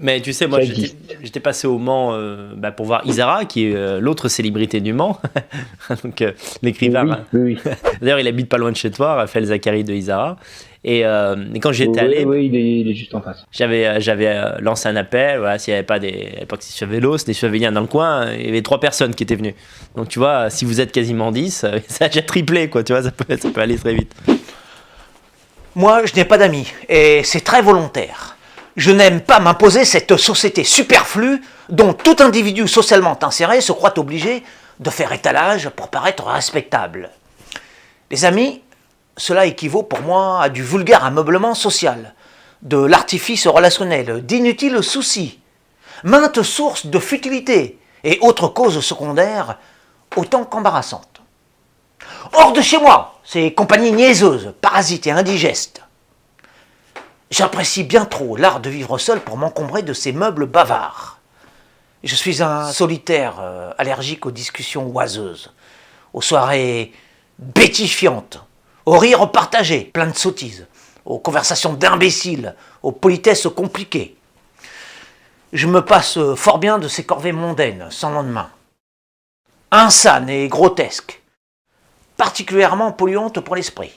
Mais tu sais, moi, Ça existe. j'étais passé au Mans pour voir Isara, qui est l'autre célébrité du Mans. Donc, l'écrivain. Oui, oui, oui. D'ailleurs, il habite pas loin de chez toi, Raphaël Zachary de Isara. Et quand j'y étais Oui, allé, oui, il est juste en face. j'avais lancé un appel. Voilà, s'il n'y avait pas à l'époque, c'était sur vélo, c'était sur Vélian dans le coin. Il y avait 3 personnes qui étaient venues. Donc, tu vois, si vous êtes quasiment 10, ça a déjà triplé, quoi. Tu vois, ça peut aller très vite. Moi, je n'ai pas d'amis, et c'est très volontaire. Je n'aime pas m'imposer cette société superflue dont tout individu socialement inséré se croit obligé de faire étalage pour paraître respectable. Les amis, cela équivaut pour moi à du vulgaire ameublement social, de l'artifice relationnel, d'inutiles soucis, maintes sources de futilité et autres causes secondaires autant qu'embarrassantes. Hors de chez moi, ces compagnies niaiseuses, parasites et indigestes. J'apprécie bien trop l'art de vivre seul pour m'encombrer de ces meubles bavards. Je suis un solitaire allergique aux discussions oiseuses, aux soirées bêtifiantes, aux rires partagés, plein de sottises, aux conversations d'imbéciles, aux politesses compliquées. Je me passe fort bien de ces corvées mondaines, sans lendemain. Insanes et grotesques, particulièrement polluantes pour l'esprit.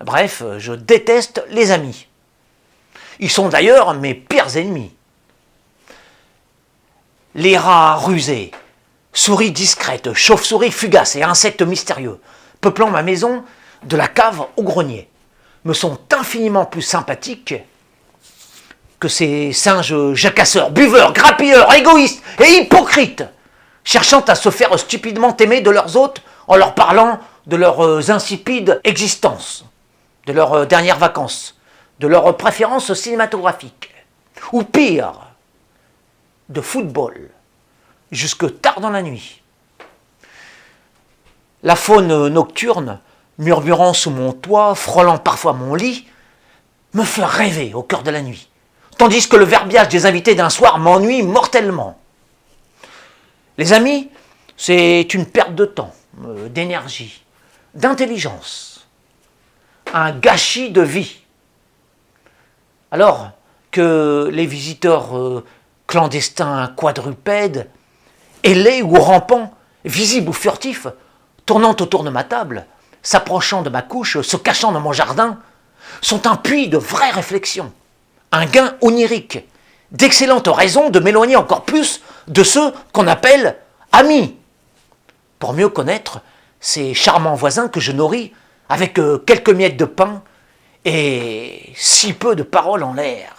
Bref, je déteste les amis. Ils sont d'ailleurs mes pires ennemis. Les rats rusés, souris discrètes, chauves-souris fugaces et insectes mystérieux, peuplant ma maison de la cave au grenier, me sont infiniment plus sympathiques que ces singes jacasseurs, buveurs, grappilleurs, égoïstes et hypocrites, cherchant à se faire stupidement aimer de leurs hôtes en leur parlant de leurs insipides existences, de leurs dernières vacances, de leurs préférences cinématographiques, ou pire, de football, jusque tard dans la nuit. La faune nocturne, murmurant sous mon toit, frôlant parfois mon lit, me fait rêver au cœur de la nuit, tandis que le verbiage des invités d'un soir m'ennuie mortellement. Les amis, c'est une perte de temps, d'énergie, d'intelligence, un gâchis de vie. Alors que les visiteurs clandestins quadrupèdes, ailés ou rampants, visibles ou furtifs, tournant autour de ma table, s'approchant de ma couche, se cachant dans mon jardin, sont un puits de vraies réflexions, un gain onirique, d'excellentes raisons de m'éloigner encore plus de ceux qu'on appelle amis, pour mieux connaître ces charmants voisins que je nourris avec quelques miettes de pain et si peu de paroles en l'air.